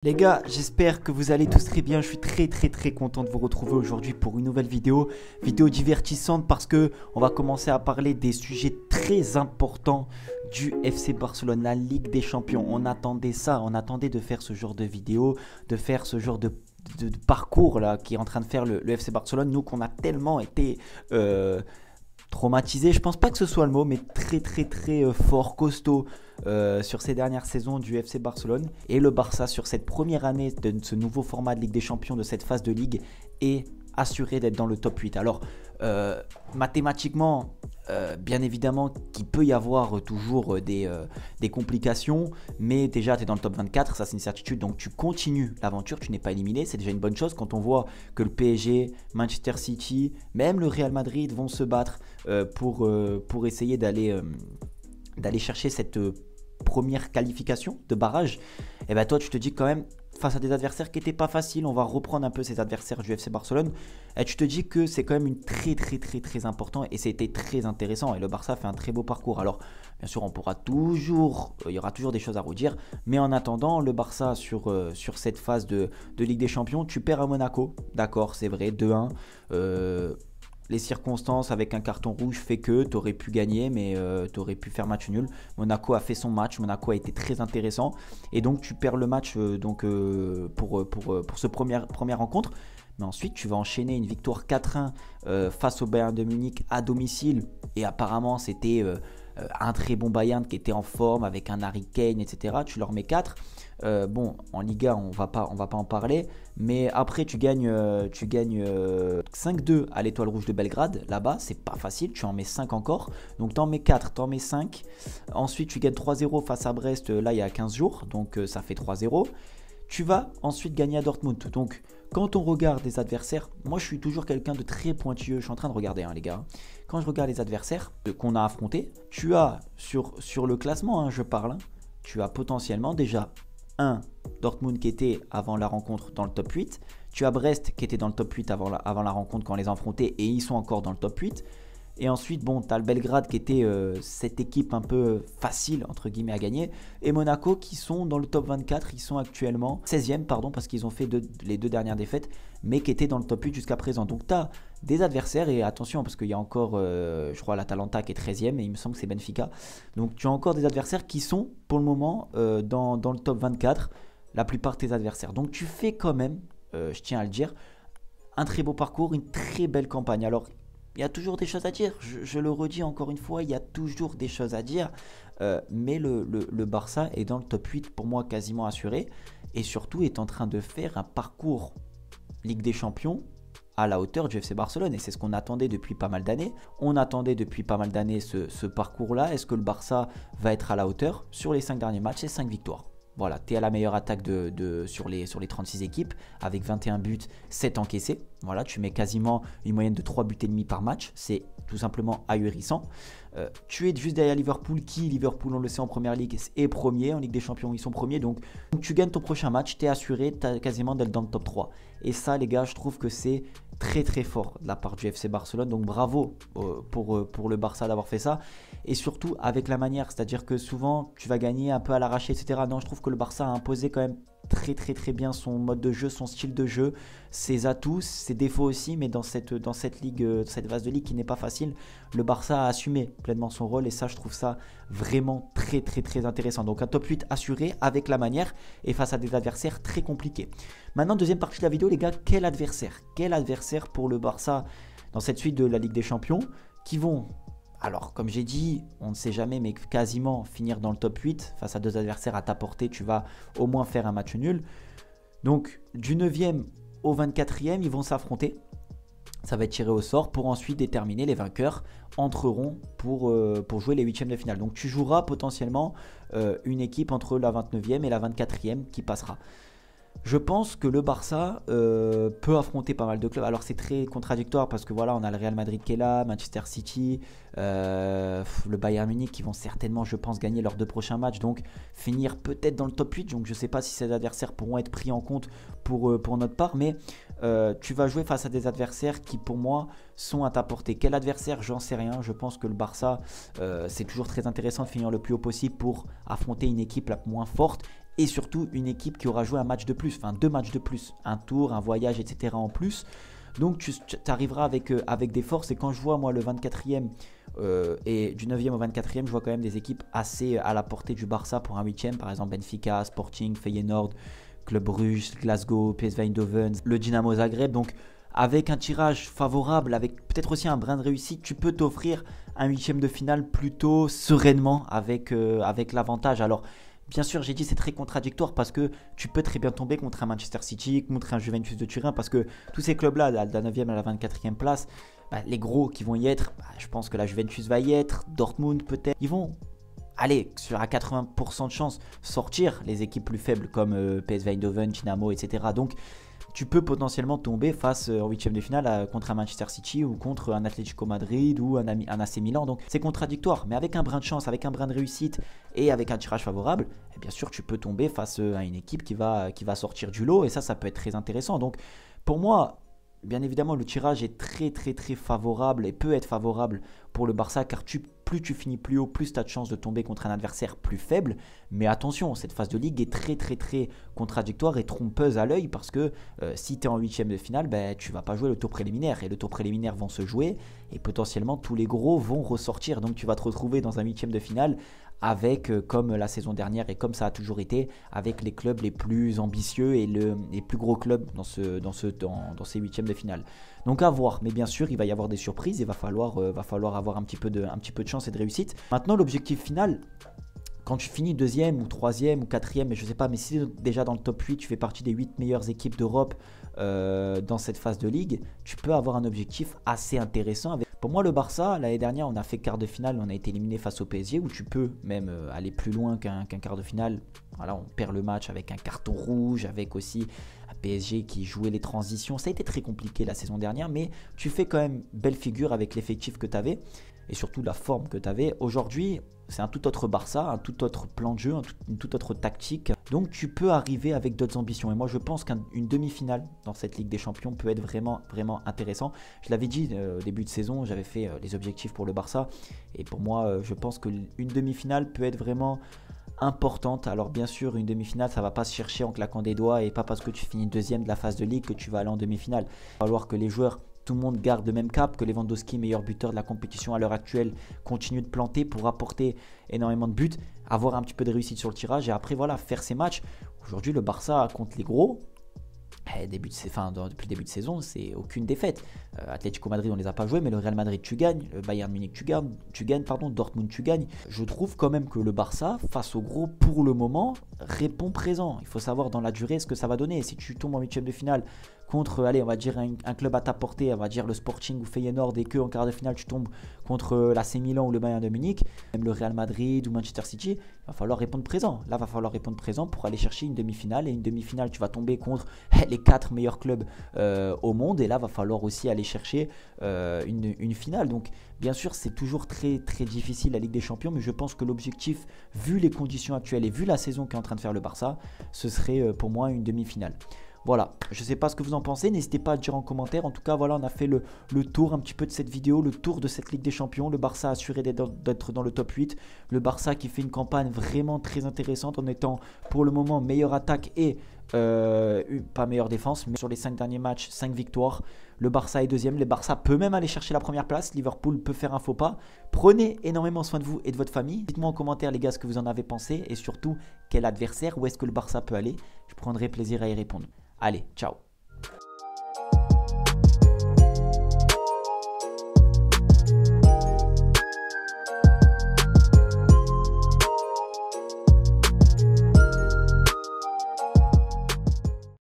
Les gars, j'espère que vous allez tous très bien. Je suis très content de vous retrouver aujourd'hui pour une nouvelle vidéo divertissante parce que on va commencer à parler des sujets très importants du FC Barcelone, la Ligue des Champions. On attendait ça, on attendait de faire ce genre de vidéo, de faire ce genre de parcours là qui est en train de faire le FC Barcelone. Nous qu'on a tellement été traumatisé, je pense pas que ce soit le mot, mais très fort, costaud sur ces dernières saisons du FC Barcelone. Et le Barça, sur cette première année de ce nouveau format de Ligue des Champions, de cette phase de Ligue, est assuré d'être dans le top 8. Alors, mathématiquement, bien évidemment qu'il peut y avoir toujours des complications, mais déjà tu es dans le top 24, ça c'est une certitude, donc tu continues l'aventure, tu n'es pas éliminé, c'est déjà une bonne chose quand on voit que le PSG, Manchester City, même le Real Madrid vont se battre pour essayer d'aller chercher cette première qualification de barrage. Et bien toi tu te dis quand même, face à des adversaires qui n'étaient pas faciles, on va reprendre un peu ces adversaires du FC Barcelone, et tu te dis que c'est quand même une très important et c'était très intéressant et le Barça fait un très beau parcours. Alors bien sûr il y aura toujours des choses à redire, mais en attendant le Barça sur cette phase de Ligue des Champions, tu perds à Monaco, d'accord, c'est vrai, 2-1, les circonstances avec un carton rouge fait que tu aurais pu gagner, mais tu aurais pu faire match nul. Monaco a fait son match, Monaco a été très intéressant. Et donc tu perds le match pour ce première rencontre. Mais ensuite tu vas enchaîner une victoire 4-1 face au Bayern de Munich à domicile. Et apparemment c'était un très bon Bayern qui était en forme avec un Harry Kane, etc. Tu leur mets 4. Bon, en Liga, on va pas en parler. Mais après, tu gagnes 5-2 à l'Étoile Rouge de Belgrade. Là-bas, c'est pas facile. Tu en mets 5 encore. Donc, tu en mets 4, tu en mets 5. Ensuite, tu gagnes 3-0 face à Brest. Là, il y a 15 jours. Donc, ça fait 3-0. Tu vas ensuite gagner à Dortmund. Donc, quand on regarde les adversaires, moi, je suis toujours quelqu'un de très pointilleux. Je suis en train de regarder, les gars. Quand je regarde les adversaires qu'on a affrontés, tu as sur le classement, je parle, tu as potentiellement déjà Dortmund qui était avant la rencontre dans le top 8. Tu as Brest qui était dans le top 8 avant la rencontre quand on les a affrontés et ils sont encore dans le top 8. Et ensuite, bon, tu as le Belgrade qui était cette équipe un peu facile, entre guillemets, à gagner. Et Monaco qui sont dans le top 24. Ils sont actuellement 16e, pardon, parce qu'ils ont fait les 2 dernières défaites, mais qui étaient dans le top 8 jusqu'à présent. Donc, tu as des adversaires, et attention, parce qu'il y a encore, je crois, l'Atalanta qui est 13e, et il me semble que c'est Benfica. Donc, tu as encore des adversaires qui sont, pour le moment, dans le top 24, la plupart de tes adversaires. Donc, tu fais quand même, je tiens à le dire, un très beau parcours, une très belle campagne. Alors, il y a toujours des choses à dire, je le redis encore une fois, il y a toujours des choses à dire, mais le Barça est dans le top 8 pour moi quasiment assuré, et surtout est en train de faire un parcours Ligue des Champions à la hauteur du FC Barcelone, et c'est ce qu'on attendait depuis pas mal d'années. On attendait depuis pas mal d'années ce parcours-là. Est-ce que le Barça va être à la hauteur? Sur les 5 derniers matchs, c'est 5 victoires. Voilà, tu es à la meilleure attaque sur les 36 équipes avec 21 buts, 7 encaissés. Voilà, tu mets quasiment une moyenne de 3 buts et demi par match. C'est tout simplement ahurissant. Tu es juste derrière Liverpool Liverpool, on le sait, en Première Ligue est premier. En Ligue des Champions, ils sont premiers. Donc tu gagnes ton prochain match, tu es assuré, tu as quasiment d'être dans le top 3. Et ça, les gars, je trouve que c'est très fort de la part du FC Barcelone. Donc bravo pour le Barça d'avoir fait ça. Et surtout avec la manière, c'est-à-dire que souvent tu vas gagner un peu à l'arraché, etc. Non, je trouve que le Barça a imposé quand même très bien son mode de jeu, son style de jeu, ses atouts, ses défauts aussi, mais dans cette ligue, cette phase de ligue qui n'est pas facile, le Barça a assumé pleinement son rôle, et ça, je trouve ça vraiment très intéressant. Donc un top 8 assuré avec la manière et face à des adversaires très compliqués. Maintenant, deuxième partie de la vidéo, les gars, quel adversaire pour le Barça dans cette suite de la Ligue des Champions qui vont, alors comme j'ai dit, on ne sait jamais, mais quasiment finir dans le top 8 face à 2 adversaires à ta portée, tu vas au moins faire un match nul. Donc du 9e au 24e, ils vont s'affronter. Ça va être tiré au sort pour ensuite déterminer les vainqueurs entreront pour jouer les 8e de finale. Donc tu joueras potentiellement une équipe entre la 29e et la 24e qui passera. Je pense que le Barça peut affronter pas mal de clubs. Alors c'est très contradictoire parce que voilà, on a le Real Madrid qui est là, Manchester City, le Bayern Munich qui vont certainement, je pense, gagner leurs 2 prochains matchs. Donc finir peut-être dans le top 8. Donc je ne sais pas si ces adversaires pourront être pris en compte pour notre part. Mais tu vas jouer face à des adversaires qui pour moi sont à ta portée. Quel adversaire? J'en sais rien. Je pense que le Barça, c'est toujours très intéressant de finir le plus haut possible pour affronter une équipe la moins forte et surtout une équipe qui aura joué un match de plus, enfin 2 matchs de plus, un tour, un voyage, etc. en plus. Donc tu arriveras avec des forces. Et quand je vois moi le 24e et du 9e au 24e, je vois quand même des équipes assez à la portée du Barça pour un 8e. Par exemple Benfica, Sporting, Feyenoord, Club Brugge, Glasgow, PSV Eindhoven, le Dynamo Zagreb. Donc avec un tirage favorable, avec peut-être aussi un brin de réussite, tu peux t'offrir un 8e de finale plutôt sereinement avec l'avantage. Alors bien sûr, j'ai dit c'est très contradictoire parce que tu peux très bien tomber contre un Manchester City, contre un Juventus de Turin, parce que tous ces clubs-là, de la 9e à la 24e place, les gros qui vont y être, je pense que la Juventus va y être, Dortmund peut-être, ils vont aller sur à 80% de chance sortir les équipes plus faibles comme PSV Eindhoven, Dynamo, etc. Donc tu peux potentiellement tomber face en 8e de finale contre un Manchester City ou contre un Atlético Madrid ou un AC Milan. Donc c'est contradictoire, mais avec un brin de chance, avec un brin de réussite et avec un tirage favorable, bien sûr tu peux tomber face à une équipe qui va sortir du lot, et ça peut être très intéressant. Donc pour moi, bien évidemment, le tirage est très très très favorable et peut être favorable pour le Barça, car plus tu finis plus haut, plus tu as de chances de tomber contre un adversaire plus faible. Mais attention, cette phase de ligue est très très très contradictoire et trompeuse à l'œil, parce que si tu es en 8e de finale, tu vas pas jouer le tour préliminaire, et le tour préliminaire vont se jouer et potentiellement tous les gros vont ressortir. Donc tu vas te retrouver dans un 8e de finale avec, comme la saison dernière et comme ça a toujours été, avec les clubs les plus ambitieux et les plus gros clubs dans ces 8e de finale. Donc à voir, mais bien sûr il va y avoir des surprises, il va falloir avoir un petit peu de chance et de réussite. Maintenant l'objectif final, quand tu finis 2e ou 3e ou 4e, mais je sais pas, mais si déjà dans le top 8, tu fais partie des 8 meilleures équipes d'Europe dans cette phase de ligue, tu peux avoir un objectif assez intéressant. Pour moi, le Barça, l'année dernière, on a fait quart de finale, on a été éliminé face au PSG, où tu peux même aller plus loin qu'un quart de finale. Voilà, on perd le match avec un carton rouge, avec aussi un PSG qui jouait les transitions. Ça a été très compliqué la saison dernière, mais tu fais quand même belle figure avec l'effectif que tu avais et surtout la forme que tu avais. Aujourd'hui, c'est un tout autre Barça, un tout autre plan de jeu, une toute autre tactique. Donc tu peux arriver avec d'autres ambitions. Et moi je pense qu'une demi-finale dans cette Ligue des Champions peut être vraiment, vraiment intéressant. Je l'avais dit au début de saison, j'avais fait les objectifs pour le Barça. Et pour moi, je pense qu'une demi-finale peut être vraiment importante. Alors bien sûr, une demi-finale, ça ne va pas se chercher en claquant des doigts, et pas parce que tu finis 2e de la phase de Ligue que tu vas aller en demi-finale. Il va falloir que les joueurs, tout le monde garde le même cap, que Lewandowski, meilleur buteur de la compétition à l'heure actuelle, continue de planter pour apporter énormément de buts, avoir un petit peu de réussite sur le tirage, et après voilà, faire ses matchs. Aujourd'hui, le Barça contre les gros, depuis le début de saison, c'est aucune défaite. Atlético Madrid, on les a pas joués, mais le Real Madrid, tu gagnes. Le Bayern Munich, tu gagnes. Dortmund, tu gagnes. Je trouve quand même que le Barça, face aux gros, pour le moment, répond présent. Il faut savoir dans la durée ce que ça va donner. Si tu tombes en 8e de finale contre, allez, on va dire un club à ta portée, on va dire le Sporting ou Feyenoord, et que en quart de finale tu tombes contre l'AC Milan ou le Bayern de Munich, même le Real Madrid ou Manchester City, il va falloir répondre présent. Là, il va falloir répondre présent pour aller chercher une demi-finale, et une demi-finale, tu vas tomber contre les 4 meilleurs clubs au monde, et là, il va falloir aussi aller chercher une finale. Donc, bien sûr, c'est toujours très très difficile la Ligue des Champions, mais je pense que l'objectif, vu les conditions actuelles et vu la saison qu'est en train de faire le Barça, ce serait pour moi une demi-finale. Voilà, je ne sais pas ce que vous en pensez, n'hésitez pas à le dire en commentaire. En tout cas, voilà, on a fait le tour un petit peu de cette vidéo, le tour de cette Ligue des Champions. Le Barça a assuré d'être dans le top 8. Le Barça qui fait une campagne vraiment très intéressante en étant pour le moment meilleure attaque et pas meilleure défense. Mais sur les 5 derniers matchs, 5 victoires. Le Barça est 2e. Le Barça peut même aller chercher la première place. Liverpool peut faire un faux pas. Prenez énormément soin de vous et de votre famille. Dites-moi en commentaire, les gars, ce que vous en avez pensé, et surtout quel adversaire, où est-ce que le Barça peut aller. Je prendrai plaisir à y répondre. Allez, ciao.